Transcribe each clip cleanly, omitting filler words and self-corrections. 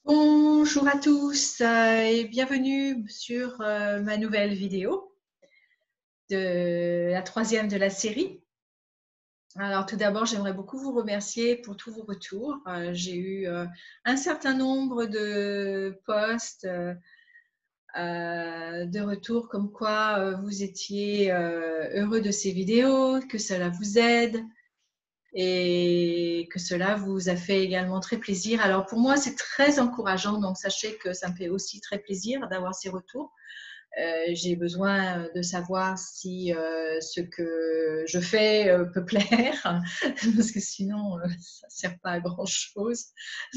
Bonjour à tous et bienvenue sur ma nouvelle vidéo de la troisième de la série. Alors tout d'abord, j'aimerais beaucoup vous remercier pour tous vos retours. J'ai eu un certain nombre de posts, de retours comme quoi vous étiez heureux de ces vidéos, que cela vous aide et que cela vous a fait également très plaisir. Alors pour moi, c'est très encourageant, donc sachez que ça me fait aussi très plaisir d'avoir ces retours. J'ai besoin de savoir si ce que je fais peut plaire, parce que sinon, ça ne sert pas à grand-chose.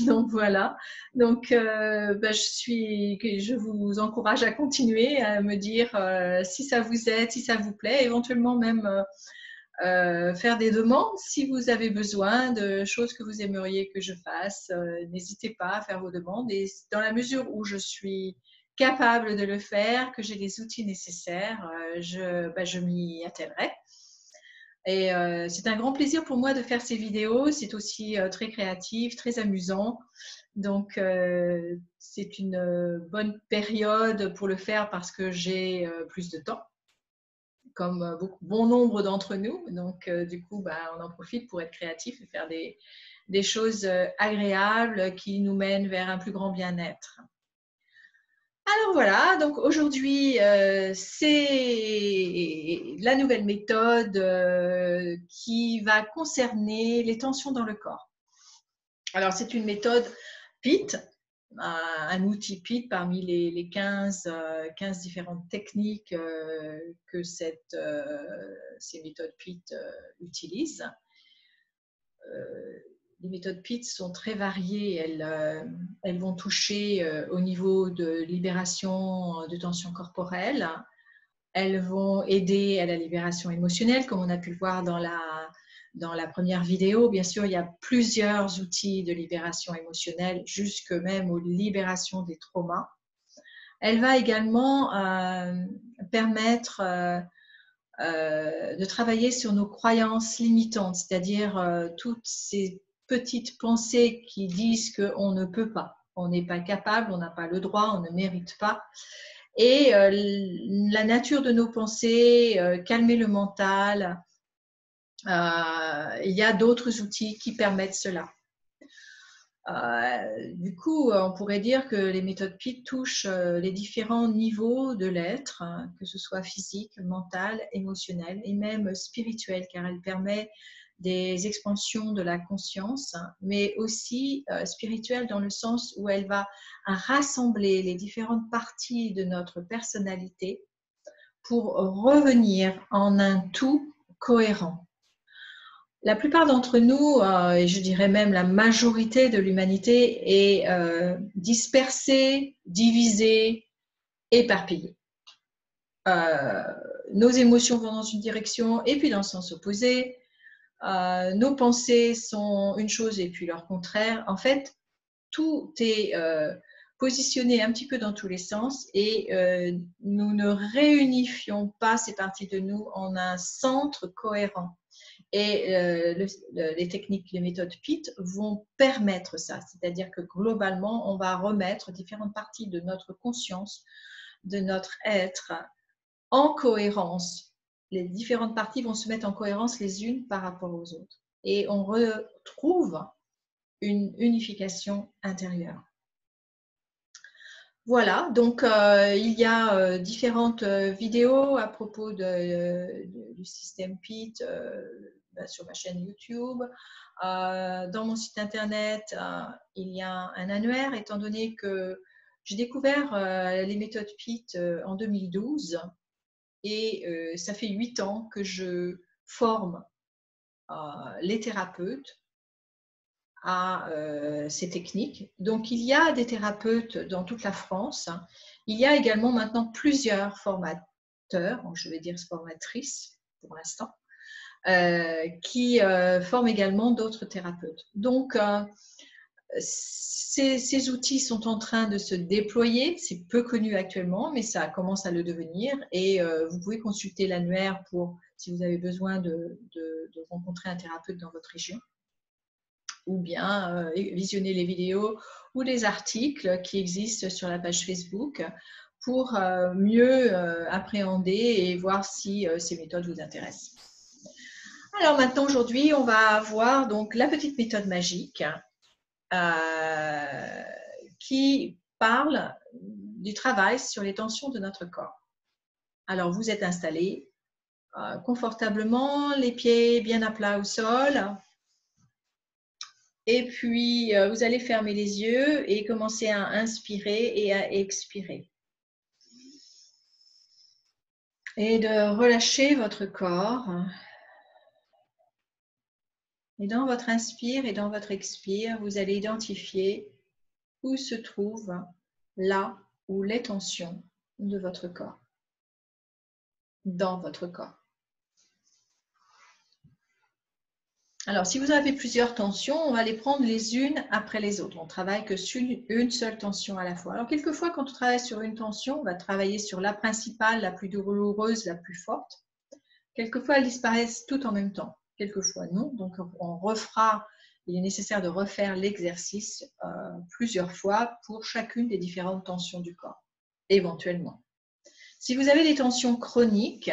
Donc voilà. Donc, je vous encourage à continuer à me dire si ça vous aide, si ça vous plaît, éventuellement même faire des demandes si vous avez besoin de choses que vous aimeriez que je fasse. N'hésitez pas à faire vos demandes et dans la mesure où je suis capable de le faire, que j'ai les outils nécessaires, je m'y attellerai. Et c'est un grand plaisir pour moi de faire ces vidéos. C'est aussi très créatif, très amusant. Donc, c'est une bonne période pour le faire parce que j'ai plus de temps, comme bon nombre d'entre nous. Donc, du coup, on en profite pour être créatif et faire des choses agréables qui nous mènent vers un plus grand bien-être. Alors voilà, donc aujourd'hui, c'est la nouvelle méthode qui va concerner les tensions dans le corps. Alors, c'est une méthode PIT, un outil PIT parmi les 15 différentes techniques que ces méthodes PIT utilisent. Les méthodes PIT sont très variées. Elles vont toucher au niveau de libération de tensions corporelles. Elles vont aider à la libération émotionnelle, comme on a pu le voir dans la première vidéo. Bien sûr, il y a plusieurs outils de libération émotionnelle, jusque même aux libérations des traumas. Elle va également permettre de travailler sur nos croyances limitantes, c'est-à-dire toutes ces petites pensées qui disent qu'on ne peut pas, on n'est pas capable, on n'a pas le droit, on ne mérite pas. Et la nature de nos pensées, calmer le mental, il y a d'autres outils qui permettent cela. Du coup, on pourrait dire que les méthodes PIT touchent les différents niveaux de l'être, hein, que ce soit physique, mental, émotionnel et même spirituel, car elle permet des expansions de la conscience, mais aussi spirituelle dans le sens où elle va rassembler les différentes parties de notre personnalité pour revenir en un tout cohérent. La plupart d'entre nous, et je dirais même la majorité de l'humanité, est dispersée, divisée, éparpillée. Nos émotions vont dans une direction et puis dans le sens opposé. Nos pensées sont une chose et puis leur contraire. En fait, tout est positionné un petit peu dans tous les sens et nous ne réunifions pas ces parties de nous en un centre cohérent. Et les techniques, les méthodes PIT vont permettre ça. C'est-à-dire que globalement, on va remettre différentes parties de notre conscience, de notre être en cohérence. Les différentes parties vont se mettre en cohérence les unes par rapport aux autres. Et on retrouve une unification intérieure. Voilà, donc il y a différentes vidéos à propos du système PIT sur ma chaîne YouTube. Dans mon site internet, il y a un annuaire, étant donné que j'ai découvert les méthodes PIT en 2012 et ça fait 8 ans que je forme les thérapeutes à ces techniques. Donc, il y a des thérapeutes dans toute la France. Il y a également maintenant plusieurs formateurs, je vais dire formatrices pour l'instant, qui forment également d'autres thérapeutes. Donc, ces outils sont en train de se déployer. C'est peu connu actuellement, mais ça commence à le devenir. Et vous pouvez consulter l'annuaire si vous avez besoin de rencontrer un thérapeute dans votre région, ou bien visionner les vidéos ou des articles qui existent sur la page Facebook pour mieux appréhender et voir si ces méthodes vous intéressent. Alors maintenant, aujourd'hui, on va voir donc la petite méthode magique qui parle du travail sur les tensions de notre corps. Alors, vous êtes installé confortablement, les pieds bien à plat au sol. Et puis, vous allez fermer les yeux et commencer à inspirer et à expirer. Et de relâcher votre corps. Et dans votre inspire et dans votre expire, vous allez identifier où se trouvent là où les tensions de votre corps. Dans votre corps. Alors, si vous avez plusieurs tensions, on va les prendre les unes après les autres. On travaille que sur une seule tension à la fois. Alors, quelquefois, quand on travaille sur une tension, on va travailler sur la principale, la plus douloureuse, la plus forte. Quelquefois, elles disparaissent toutes en même temps. Quelquefois, non. Donc, on refera, il est nécessaire de refaire l'exercice plusieurs fois pour chacune des différentes tensions du corps, éventuellement. Si vous avez des tensions chroniques,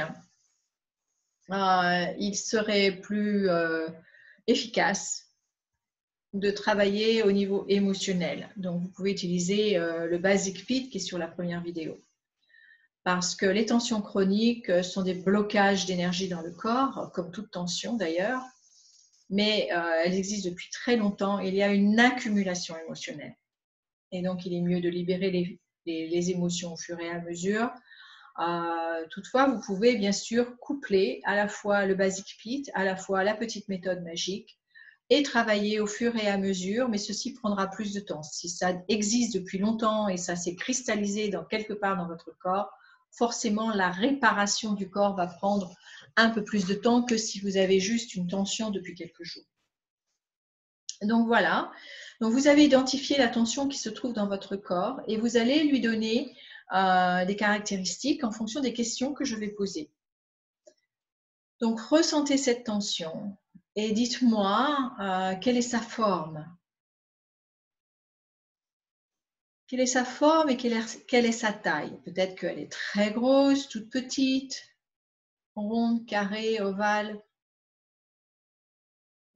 il serait plus efficace de travailler au niveau émotionnel. Donc, vous pouvez utiliser le Basic Fit qui est sur la première vidéo. Parce que les tensions chroniques sont des blocages d'énergie dans le corps, comme toute tension d'ailleurs, mais elles existent depuis très longtemps. Il y a une accumulation émotionnelle. Et donc, il est mieux de libérer les émotions au fur et à mesure. Toutefois, vous pouvez bien sûr coupler à la fois le Basic Fit, à la fois la petite méthode magique et travailler au fur et à mesure, mais ceci prendra plus de temps. Si ça existe depuis longtemps et ça s'est cristallisé quelque part dans votre corps, forcément la réparation du corps va prendre un peu plus de temps que si vous avez juste une tension depuis quelques jours. Donc voilà, donc vous avez identifié la tension qui se trouve dans votre corps et vous allez lui donner des caractéristiques en fonction des questions que je vais poser. Donc ressentez cette tension et dites-moi quelle est sa forme. Quelle est sa forme et quelle est sa taille? Peut-être qu'elle est très grosse, toute petite, ronde, carrée, ovale.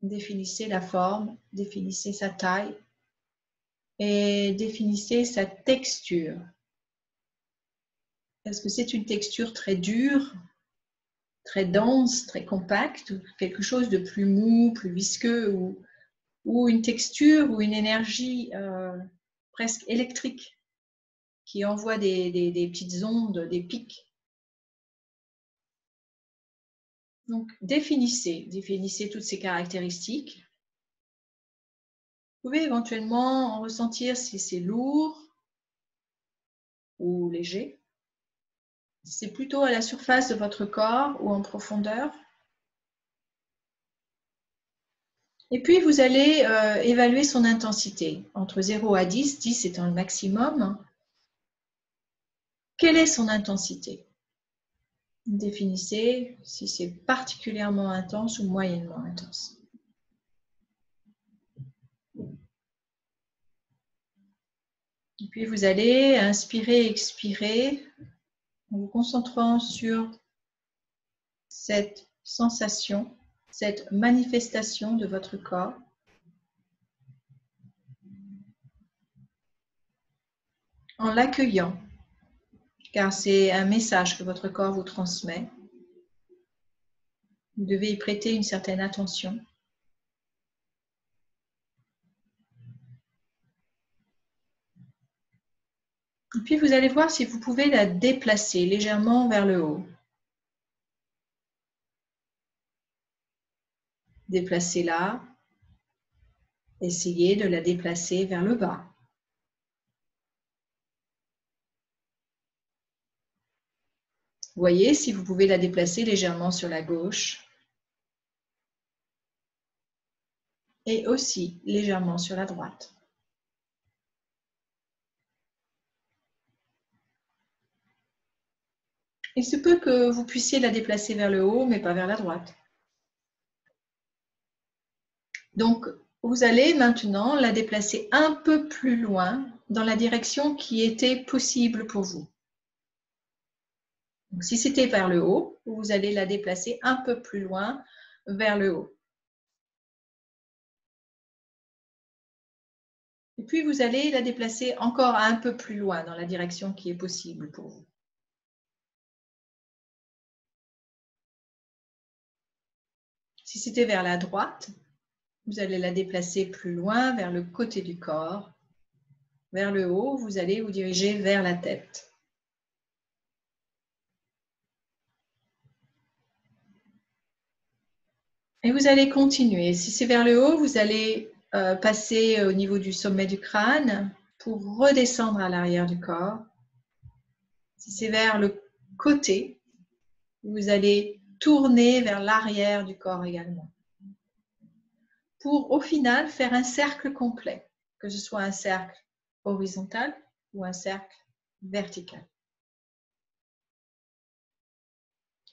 Définissez la forme, définissez sa taille et définissez sa texture. Est-ce que c'est une texture très dure, très dense, très compacte, ou quelque chose de plus mou, plus visqueux, ou une texture ou une énergie presque électrique qui envoie des petites ondes, des pics? Donc, définissez toutes ces caractéristiques. Vous pouvez éventuellement en ressentir si c'est lourd ou léger. Si c'est plutôt à la surface de votre corps ou en profondeur. Et puis, vous allez évaluer son intensité. Entre 0 à 10, 10 étant le maximum. Quelle est son intensité? Définissez si c'est particulièrement intense ou moyennement intense. Et puis, vous allez inspirer et expirer en vous concentrant sur cette sensation, cette manifestation de votre corps. En l'accueillant, car c'est un message que votre corps vous transmet. Vous devez y prêter une certaine attention. Et puis vous allez voir si vous pouvez la déplacer légèrement vers le haut. Déplacez-la. Essayez de la déplacer vers le bas. Voyez si vous pouvez la déplacer légèrement sur la gauche. Et aussi légèrement sur la droite. Il se peut que vous puissiez la déplacer vers le haut, mais pas vers la droite. Donc, vous allez maintenant la déplacer un peu plus loin dans la direction qui était possible pour vous. Donc, si c'était vers le haut, vous allez la déplacer un peu plus loin vers le haut. Et puis, vous allez la déplacer encore un peu plus loin dans la direction qui est possible pour vous. Si c'était vers la droite, vous allez la déplacer plus loin vers le côté du corps. Vers le haut, vous allez vous diriger vers la tête. Et vous allez continuer. Si c'est vers le haut, vous allez passer au niveau du sommet du crâne pour redescendre à l'arrière du corps. Si c'est vers le côté, vous allez tourner vers l'arrière du corps également. Pour au final faire un cercle complet, que ce soit un cercle horizontal ou un cercle vertical.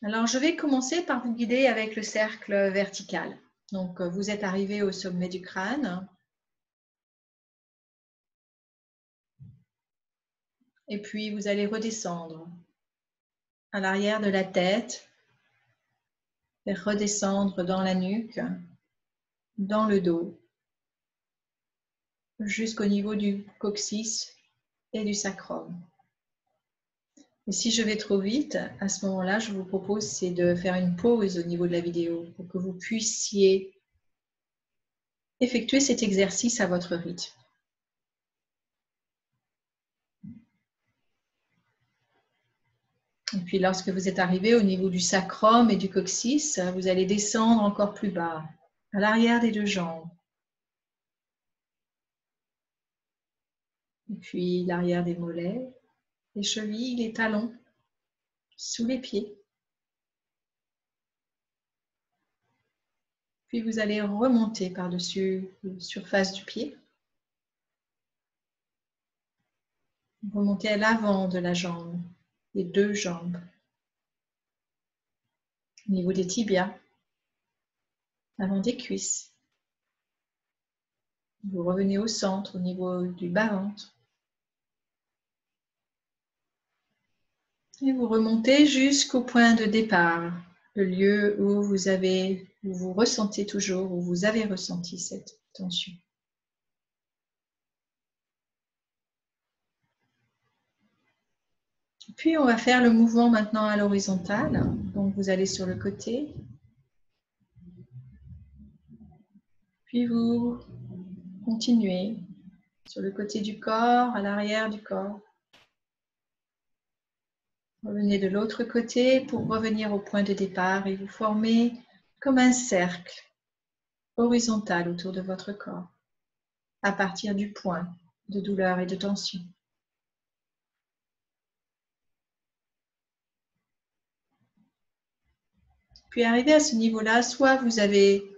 Alors, je vais commencer par vous guider avec le cercle vertical. Donc, vous êtes arrivé au sommet du crâne. Et puis, vous allez redescendre à l'arrière de la tête et redescendre dans la nuque, dans le dos, jusqu'au niveau du coccyx et du sacrum. Et si je vais trop vite, à ce moment-là, je vous propose c'est de faire une pause au niveau de la vidéo pour que vous puissiez effectuer cet exercice à votre rythme. Et puis lorsque vous êtes arrivé au niveau du sacrum et du coccyx, vous allez descendre encore plus bas, à l'arrière des deux jambes. Et puis l'arrière des mollets, les chevilles, les talons, sous les pieds. Puis vous allez remonter par-dessus la surface du pied. Remonter à l'avant de la jambe, les deux jambes. Au niveau des tibias, avant des cuisses. Vous revenez au centre, au niveau du bas-ventre. Et vous remontez jusqu'au point de départ, le lieu où vous ressentez toujours, où vous avez ressenti cette tension. Puis on va faire le mouvement maintenant à l'horizontale. Donc vous allez sur le côté. Puis vous continuez sur le côté du corps, à l'arrière du corps. Revenez de l'autre côté pour revenir au point de départ et vous formez comme un cercle horizontal autour de votre corps à partir du point de douleur et de tension. Puis arrivé à ce niveau-là, soit vous avez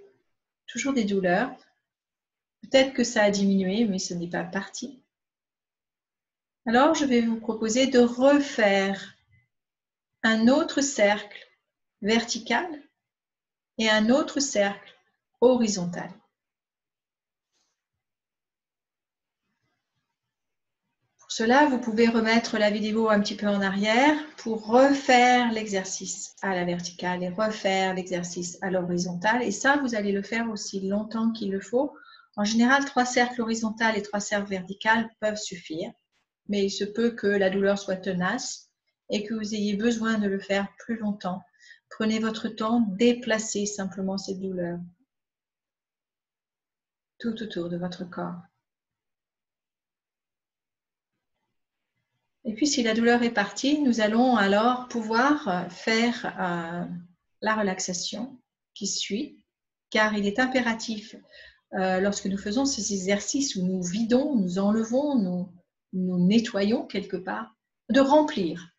toujours des douleurs, peut-être que ça a diminué, mais ce n'est pas parti. Alors, je vais vous proposer de refaire un autre cercle vertical et un autre cercle horizontal. Pour cela, vous pouvez remettre la vidéo un petit peu en arrière pour refaire l'exercice à la verticale et refaire l'exercice à l'horizontale. Et ça, vous allez le faire aussi longtemps qu'il le faut. En général, 3 cercles horizontaux et 3 cercles verticaux peuvent suffire. Mais il se peut que la douleur soit tenace et que vous ayez besoin de le faire plus longtemps. Prenez votre temps, déplacez simplement cette douleur tout autour de votre corps. Et puis, si la douleur est partie, nous allons alors pouvoir faire la relaxation qui suit, car il est impératif, lorsque nous faisons ces exercices où nous vidons, nous enlevons, nous nettoyons quelque part, de remplir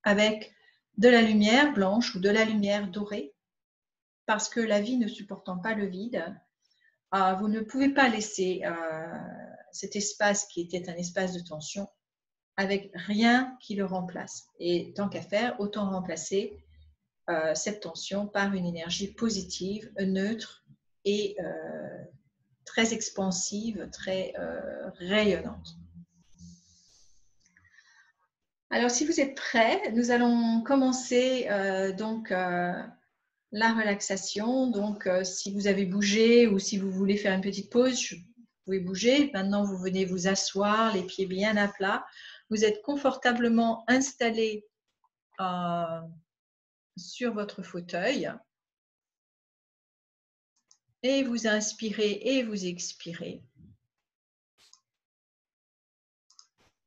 avec de la lumière blanche ou de la lumière dorée, parce que la vie ne supportant pas le vide, vous ne pouvez pas laisser cet espace qui était un espace de tension avec rien qui le remplace. Et tant qu'à faire, autant remplacer cette tension par une énergie positive, neutre et très expansive, très rayonnante. Alors, si vous êtes prêts, nous allons commencer la relaxation. Donc, si vous avez bougé ou si vous voulez faire une petite pause, vous pouvez bouger. Maintenant, vous venez vous asseoir, les pieds bien à plat. Vous êtes confortablement installé sur votre fauteuil. Et vous inspirez et vous expirez.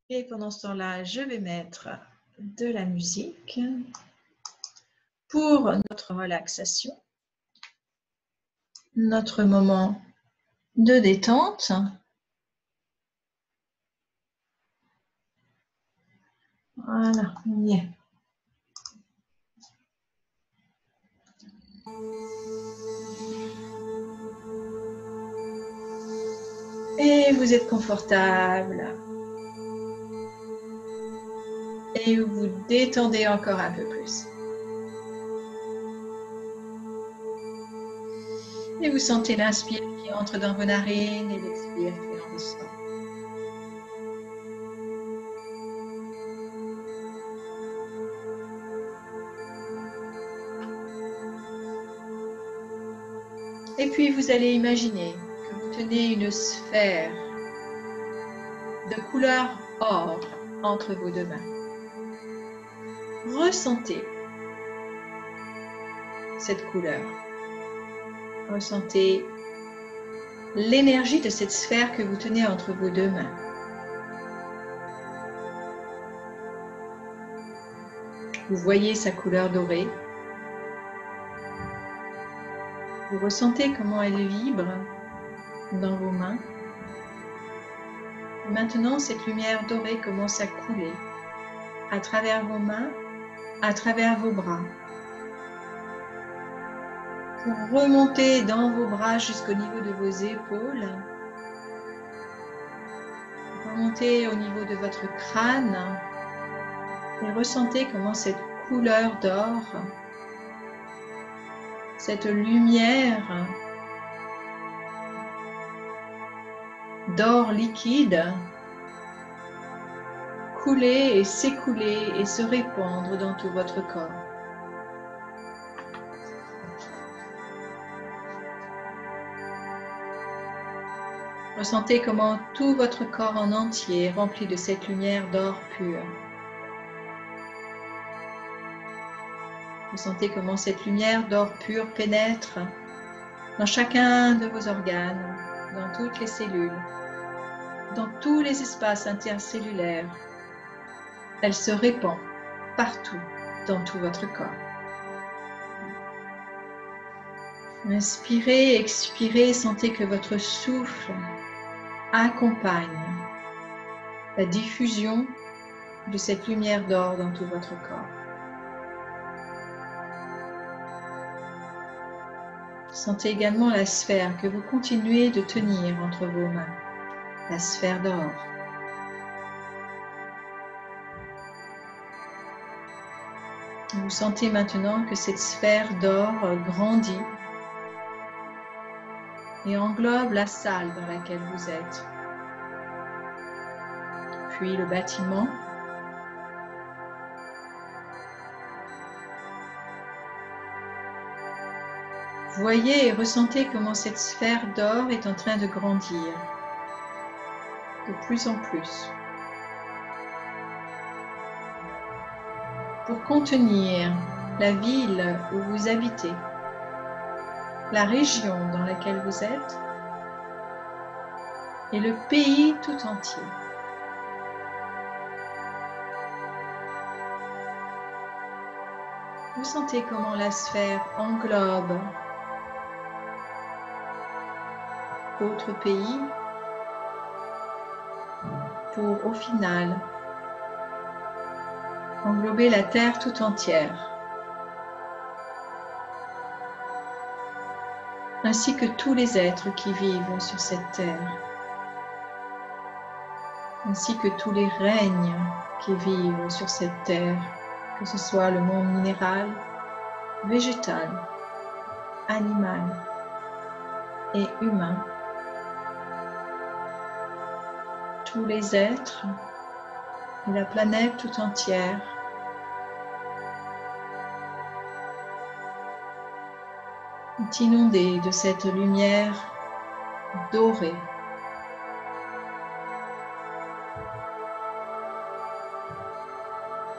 Et pendant ce temps-là, je vais mettre de la musique pour notre relaxation, notre moment de détente. Voilà, on y est. Et vous êtes confortable. Et vous vous détendez encore un peu plus. Et vous sentez l'inspire qui entre dans vos narines et l'expire qui en ressort. Et puis vous allez imaginer que vous tenez une sphère de couleur or entre vos deux mains. Ressentez cette couleur. Ressentez l'énergie de cette sphère que vous tenez entre vos deux mains. Vous voyez sa couleur dorée. Vous ressentez comment elle vibre dans vos mains. Et maintenant, cette lumière dorée commence à couler à travers vos mains, à travers vos bras, pour remonter dans vos bras jusqu'au niveau de vos épaules, remonter au niveau de votre crâne et ressentez comment cette couleur d'or, cette lumière d'or liquide couler et s'écouler et se répandre dans tout votre corps. Ressentez comment tout votre corps en entier est rempli de cette lumière d'or pur. Ressentez comment cette lumière d'or pur pénètre dans chacun de vos organes, dans toutes les cellules, dans tous les espaces intercellulaires. Elle se répand partout dans tout votre corps. Inspirez, expirez, sentez que votre souffle accompagne la diffusion de cette lumière d'or dans tout votre corps. Sentez également la sphère que vous continuez de tenir entre vos mains, la sphère d'or. Vous sentez maintenant que cette sphère d'or grandit et englobe la salle dans laquelle vous êtes, puis le bâtiment, voyez et ressentez comment cette sphère d'or est en train de grandir de plus en plus pour contenir la ville où vous habitez, la région dans laquelle vous êtes et le pays tout entier. Vous sentez comment la sphère englobe d'autres pays pour au final englober la Terre tout entière, ainsi que tous les êtres qui vivent sur cette Terre, ainsi que tous les règnes qui vivent sur cette Terre, que ce soit le monde minéral, végétal, animal et humain, tous les êtres et la planète tout entière. Est inondée de cette lumière dorée.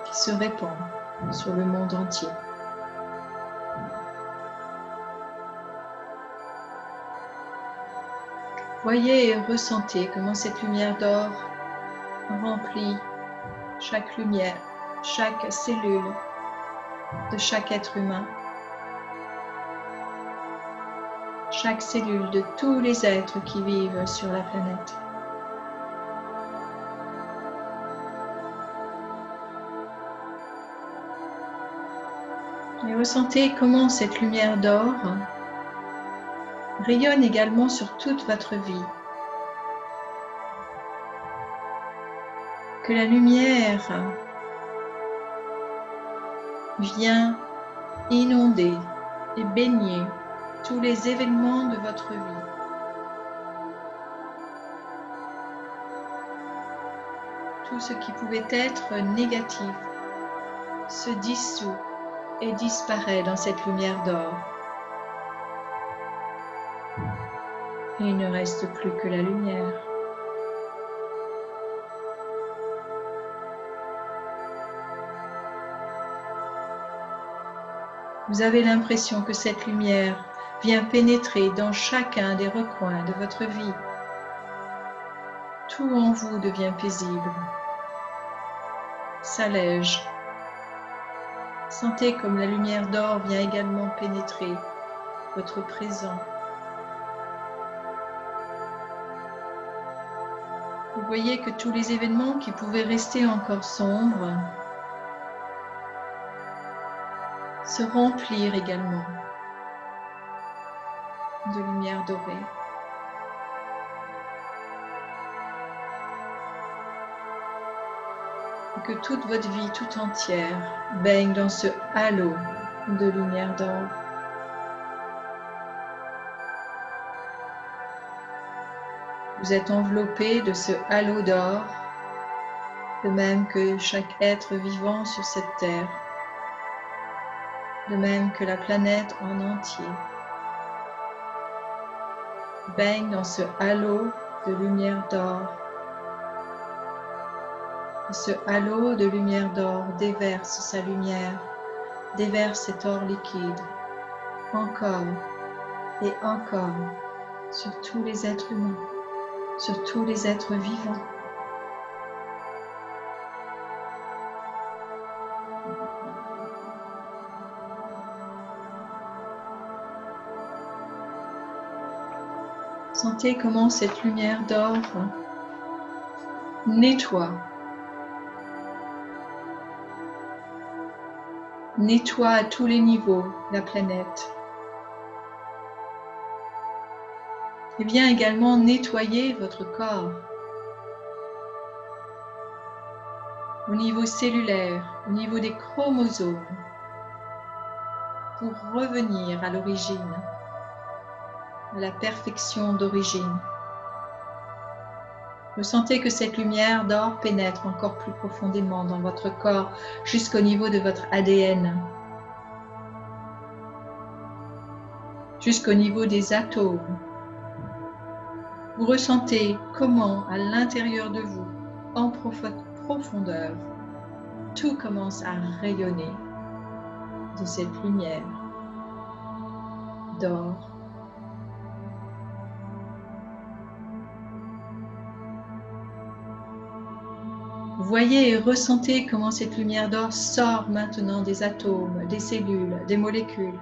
Qui se répand sur le monde entier. Voyez et ressentez comment cette lumière d'or remplit chaque lumière, chaque cellule de chaque être humain, chaque cellule de tous les êtres qui vivent sur la planète. Et ressentez comment cette lumière d'or rayonne également sur toute votre vie. Que la lumière vient inonder et baigner tous les événements de votre vie. Tout ce qui pouvait être négatif se dissout et disparaît dans cette lumière d'or. Et il ne reste plus que la lumière. Vous avez l'impression que cette lumière vient pénétrer dans chacun des recoins de votre vie. Tout en vous devient paisible, s'allège. Sentez comme la lumière d'or vient également pénétrer votre présent. Vous voyez que tous les événements qui pouvaient rester encore sombres se remplirent également de lumière dorée. Et que toute votre vie tout entière baigne dans ce halo de lumière d'or. Vous êtes enveloppé de ce halo d'or, de même que chaque être vivant sur cette terre, de même que la planète en entier, baigne dans ce halo de lumière d'or. Ce halo de lumière d'or déverse sa lumière, déverse cet or liquide, encore et encore, sur tous les êtres humains, sur tous les êtres vivants. Sentez comment cette lumière d'or nettoie à tous les niveaux la planète. Et vient également nettoyer votre corps au niveau cellulaire, au niveau des chromosomes, pour revenir à l'origine, à la perfection d'origine. Ressentez que cette lumière d'or pénètre encore plus profondément dans votre corps, jusqu'au niveau de votre ADN, jusqu'au niveau des atomes. Vous ressentez comment, à l'intérieur de vous, en profondeur, tout commence à rayonner de cette lumière d'or. Voyez et ressentez comment cette lumière d'or sort maintenant des atomes, des cellules, des molécules,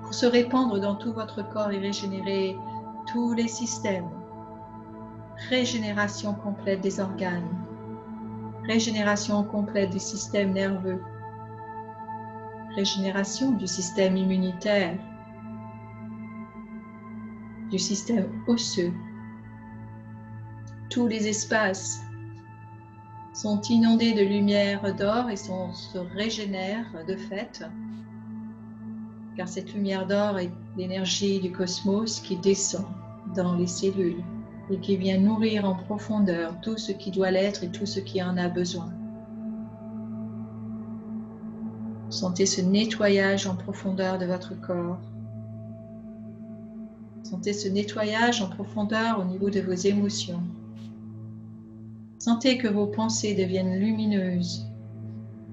pour se répandre dans tout votre corps et régénérer tous les systèmes. Régénération complète des organes, régénération complète des systèmes nerveux, régénération du système immunitaire, du système osseux. Tous les espaces sont inondés de lumière d'or et se régénèrent de fait, car cette lumière d'or est l'énergie du cosmos qui descend dans les cellules et qui vient nourrir en profondeur tout ce qui doit l'être et tout ce qui en a besoin. Sentez ce nettoyage en profondeur de votre corps. Sentez ce nettoyage en profondeur au niveau de vos émotions. Sentez que vos pensées deviennent lumineuses,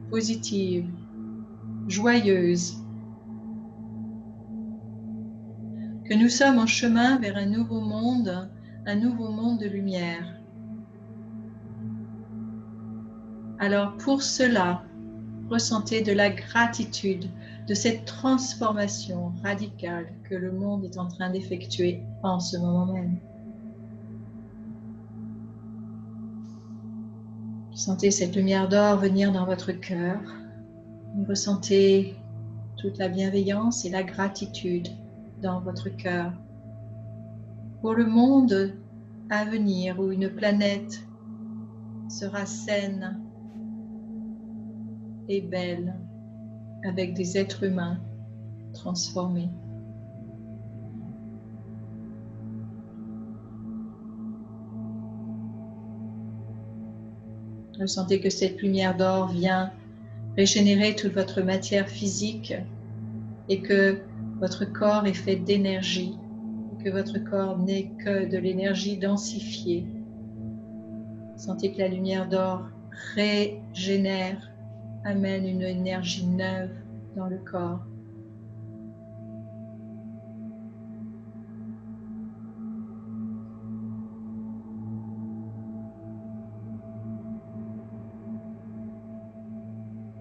positives, joyeuses. Que nous sommes en chemin vers un nouveau monde de lumière. Alors pour cela, ressentez de la gratitude de cette transformation radicale que le monde est en train d'effectuer en ce moment même. Sentez cette lumière d'or venir dans votre cœur. Ressentez toute la bienveillance et la gratitude dans votre cœur pour le monde à venir où une planète sera saine et belle avec des êtres humains transformés. Ressentez que cette lumière d'or vient régénérer toute votre matière physique et que votre corps est fait d'énergie, que votre corps n'est que de l'énergie densifiée. Sentez que la lumière d'or régénère, amène une énergie neuve dans le corps.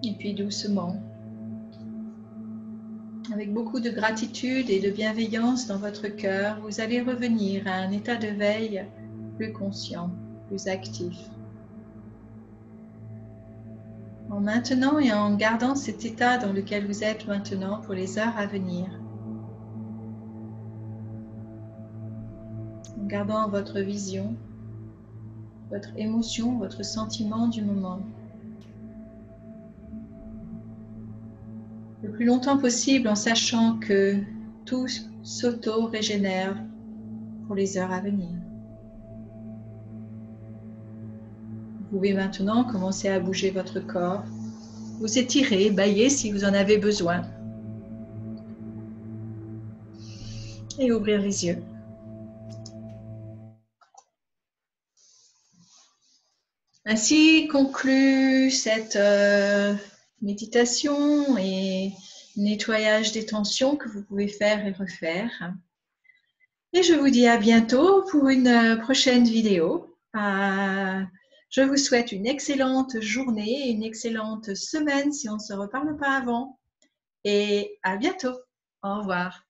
Et puis doucement, avec beaucoup de gratitude et de bienveillance dans votre cœur, vous allez revenir à un état de veille plus conscient, plus actif. En maintenant et en gardant cet état dans lequel vous êtes maintenant pour les heures à venir. En gardant votre vision, votre émotion, votre sentiment du moment. Le plus longtemps possible en sachant que tout s'auto-régénère pour les heures à venir. Vous pouvez maintenant commencer à bouger votre corps, vous étirer, bâiller si vous en avez besoin et ouvrir les yeux. Ainsi conclut cette méditation et nettoyage des tensions que vous pouvez faire et refaire. Et je vous dis à bientôt pour une prochaine vidéo. Je vous souhaite une excellente journée, une excellente semaine si on ne se reparle pas avant. Et à bientôt. Au revoir.